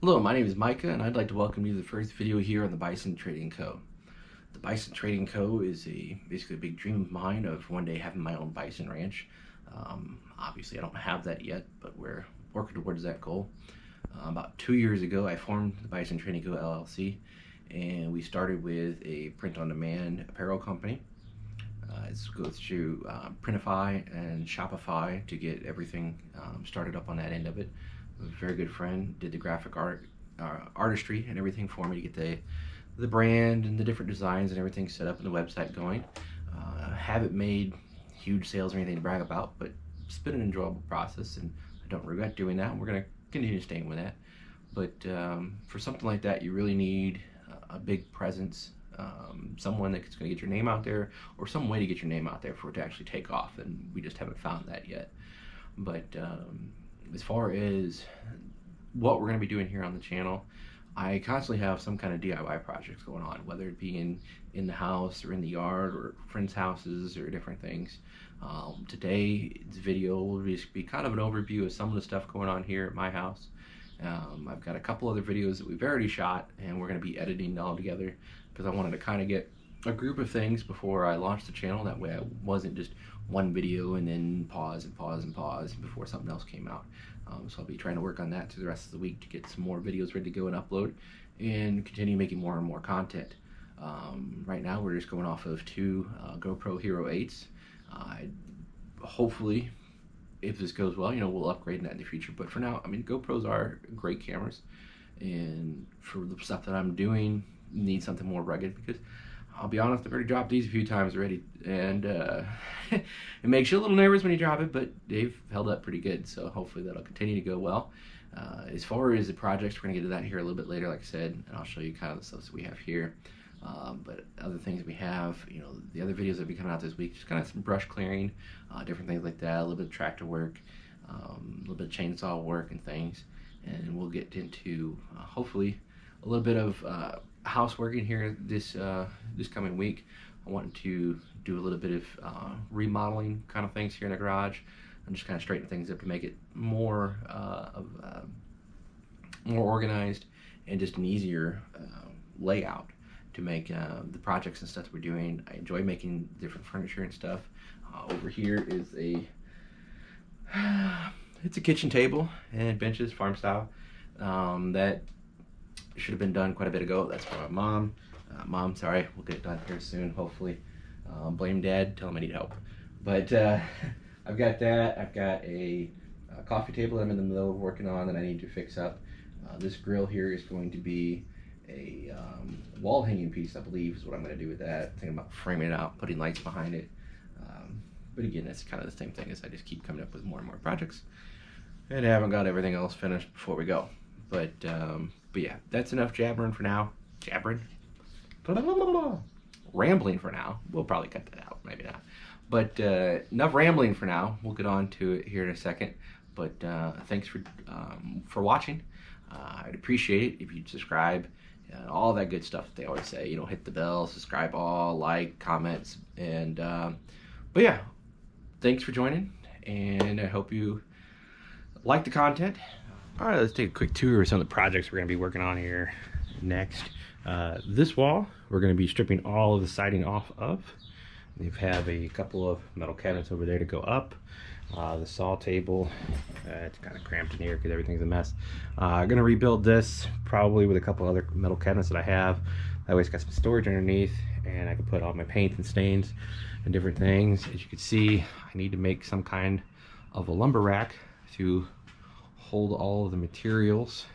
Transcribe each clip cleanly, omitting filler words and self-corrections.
Hello, my name is Micah, and I'd like to welcome you to the first video here on the Bison Trading Co. The Bison Trading Co. is basically a big dream of mine of one day having my own bison ranch. Obviously, I don't have that yet, but we're working towards that goal. About 2 years ago, I formed the Bison Trading Co. LLC, and we started with a print-on-demand apparel company. It goes through Printify and Shopify to get everything started up on that end of it. A very good friend did the graphic artistry and everything for me to get the brand and the different designs and everything set up and the website going. Haven't made huge sales or anything to brag about, but it's been an enjoyable process, and I don't regret doing that. We're going to continue staying with that. But for something like that, you really need a big presence, someone that's going to get your name out there, or some way to get your name out there for it to actually take off, and we just haven't found that yet. But as far as what we're going to be doing here on the channel, I constantly have some kind of DIY projects going on, whether it be in the house or in the yard or friends' houses or different things. Today's video will just be kind of an overview of some of the stuff going on here at my house. I've got a couple other videos that we've already shot, and we're going to be editing all together because I wanted to kind of get a group of things before I launched the channel. That way I wasn't just one video and then pause and pause and pause before something else came out. So I'll be trying to work on that through the rest of the week to get some more videos ready to go and upload and continue making more and more content. Right now we're just going off of two GoPro Hero 8s. Hopefully, if this goes well, we'll upgrade that in the future. But for now, I mean, GoPros are great cameras, and for the stuff that I'm doing, need something more rugged because I'll be honest, I've already dropped these a few times already, and it makes you a little nervous when you drop it, but they've held up pretty good, so hopefully that'll continue to go well. As far as the projects, we're going to get to that here a little bit later, like I said, and I'll show you kind of the stuff that we have here. But other things we have, the other videos that will be coming out this week, just kind of some brush clearing, different things like that, a little bit of tractor work, a little bit of chainsaw work and things, and we'll get into, hopefully, a little bit of housework in here this coming week. I want to do a little bit of remodeling kind of things here in the garage and just kind of straighten things up to make it more more organized and just an easier layout to make the projects and stuff that we're doing. I enjoy making different furniture and stuff. Over here is it's a kitchen table and benches, farm style. That should have been done quite a bit ago. That's for my mom. Mom, sorry, we'll get it done here soon, hopefully. Blame Dad, tell him I need help. But I've got that. I've got a coffee table that I'm in the middle of working on that I need to fix up. This grill here is going to be a wall hanging piece, I believe, is what I'm going to do with that. Thinking about framing it out, putting lights behind it. But again, that's kind of the same thing as I just keep coming up with more and more projects. And I haven't got everything else finished before we go. But yeah, that's enough jabbering for now. Jabbering? Rambling for now. We'll probably cut that out, maybe not. But enough rambling for now. We'll get on to it here in a second. But thanks for watching. I'd appreciate it if you'd subscribe. All that good stuff that they always say. Hit the bell, subscribe all, like, comments. And but yeah, thanks for joining. And I hope you like the content. All right, let's take a quick tour of some of the projects we're going to be working on here next. This wall, we're going to be stripping all of the siding off of. We have a couple of metal cabinets over there to go up. The saw table, it's kind of cramped in here because everything's a mess. I'm going to rebuild this probably with a couple other metal cabinets that I have. That way it's got some storage underneath, and I can put all my paint and stains and different things. As you can see, I need to make some kind of a lumber rack to hold all of the materials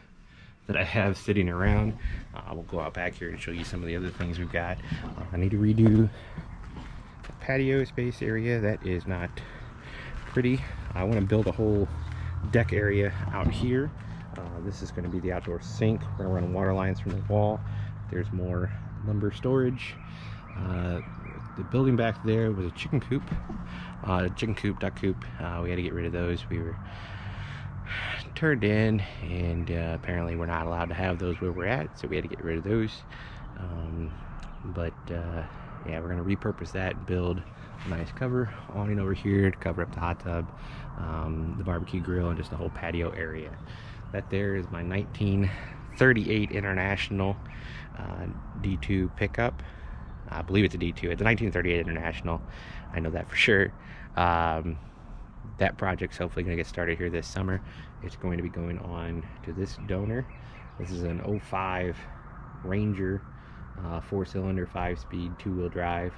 that I have sitting around. We'll go out back here and show you some of the other things we've got. I need to redo the patio space area. That is not pretty. I want to build a whole deck area out here. This is going to be the outdoor sink. We're going to run water lines from the wall. There's more lumber storage. The building back there was a chicken coop. Duck coop. We had to get rid of those. We were turned in, and apparently we're not allowed to have those where we're at, so we had to get rid of those. Yeah, we're going to repurpose that and build a nice cover awning over here to cover up the hot tub, the barbecue grill, and just the whole patio area. That there is my 1938 International D2 pickup. I believe it's a D2. It's a 1938 International. I know that for sure. That project's hopefully going to get started here this summer. It's going to be going on to this donor. This is an 05 Ranger, 4-cylinder, 5-speed, 2-wheel drive.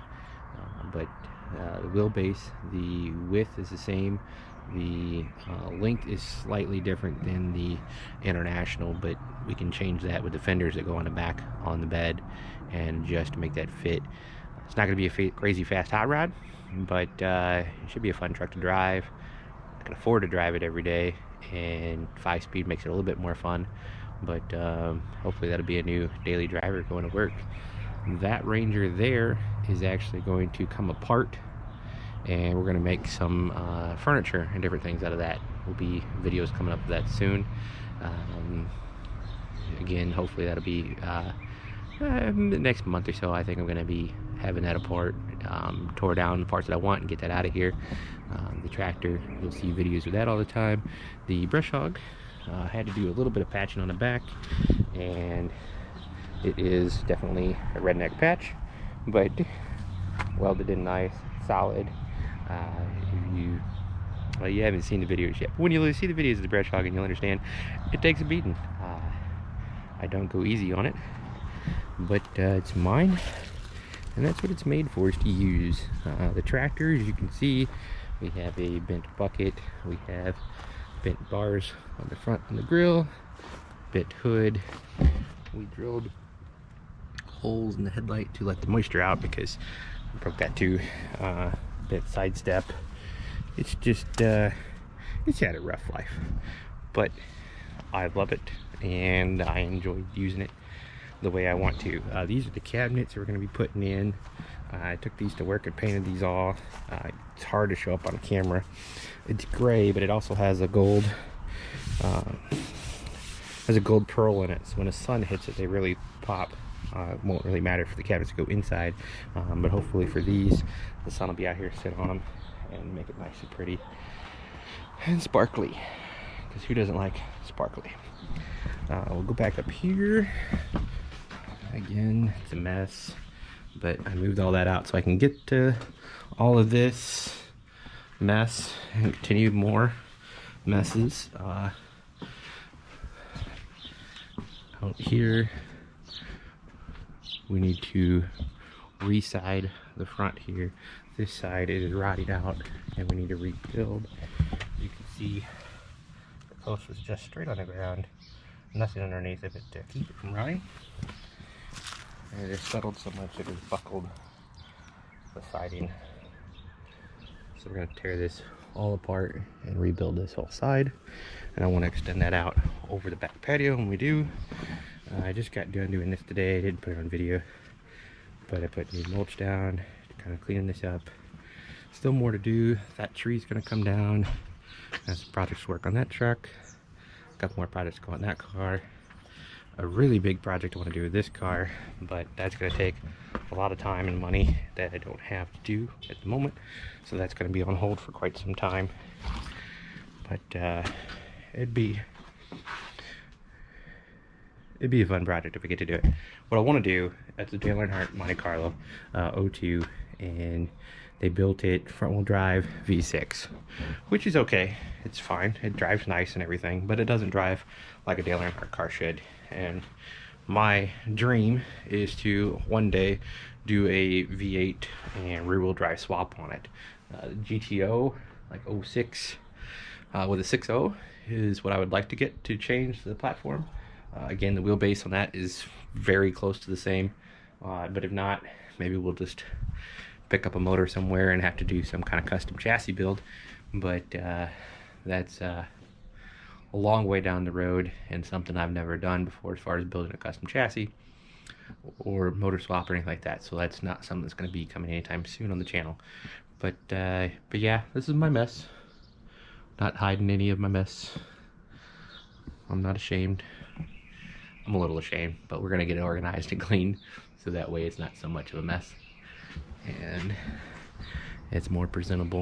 But the wheelbase, the width is the same. The length is slightly different than the International, but we can change that with the fenders that go on the back on the bed and just to make that fit. It's not going to be a crazy fast hot rod, but it should be a fun truck to drive. I can afford to drive it every day, and 5-speed makes it a little bit more fun, but hopefully that'll be a new daily driver going to work. That Ranger there is actually going to come apart, and we're going to make some furniture and different things out of that. Will be videos coming up of that soon. Again, hopefully that'll be the next month or so. I think I'm going to be having that apart, tore down the parts that I want and get that out of here. The tractor, you'll see videos of that all the time. The brush hog, had to do a little bit of patching on the back, and it is definitely a redneck patch, but welded in nice, solid. Well, you haven't seen the videos yet, but when you see the videos of the brush hog, and you'll understand it takes a beating. I don't go easy on it, but it's mine, and that's what it's made for, is to use. The tractor, as you can see, we have a bent bucket, we have bent bars on the front on the grill, bent hood. We drilled holes in the headlight to let the moisture out because I broke that too. Bent side step. It's just it's had a rough life, but I love it and I enjoy using it the way I want to. These are the cabinets we're going to be putting in. I took these to work and painted these all. It's hard to show up on camera. It's gray, but it also has a gold pearl in it, so when the sun hits it, they really pop. It won't really matter for the cabinets to go inside, but hopefully for these, the sun will be out here, sit on them, and make it nice and pretty and sparkly, because who doesn't like sparkly? We'll go back up here. Again, it's a mess, but I moved all that out so I can get to all of this mess and continue more messes. Out here, we need to re-side the front here. This side is rotting out and we need to rebuild. You can see the post was just straight on the ground, nothing underneath of it to keep it from rotting. And it has settled so much it has buckled the siding. So we're going to tear this all apart and rebuild this whole side. And I want to extend that out over the back patio when we do. I just got done doing this today. I didn't put it on video, but I put new mulch down to kind of clean this up. Still more to do. That tree's going to come down. Got some projects to work on that truck. A couple more projects to go on that car. A really big project I want to do with this car, but that's going to take a lot of time and money that I don't have to do at the moment, so that's going to be on hold for quite some time. But it'd be a fun project if we get to do it. What I want to do, that's the Dale Earnhardt Monte Carlo 02, and they built it front-wheel drive V6, which is okay. It's fine. It drives nice and everything, but it doesn't drive like a Dale Earnhardt car should. And my dream is to one day do a V8 and rear-wheel drive swap on it. GTO, like 06 with a 6.0 is what I would like to get to change the platform. Again, the wheelbase on that is very close to the same, but if not, maybe we'll just pick up a motor somewhere and have to do some kind of custom chassis build. But that's a long way down the road and something I've never done before as far as building a custom chassis or motor swap or anything like that. So that's not something that's going to be coming anytime soon on the channel. But yeah, this is my mess. Not hiding any of my mess. I'm not ashamed. I'm a little ashamed, but we're gonna get it organized and clean so that way it's not so much of a mess and it's more presentable.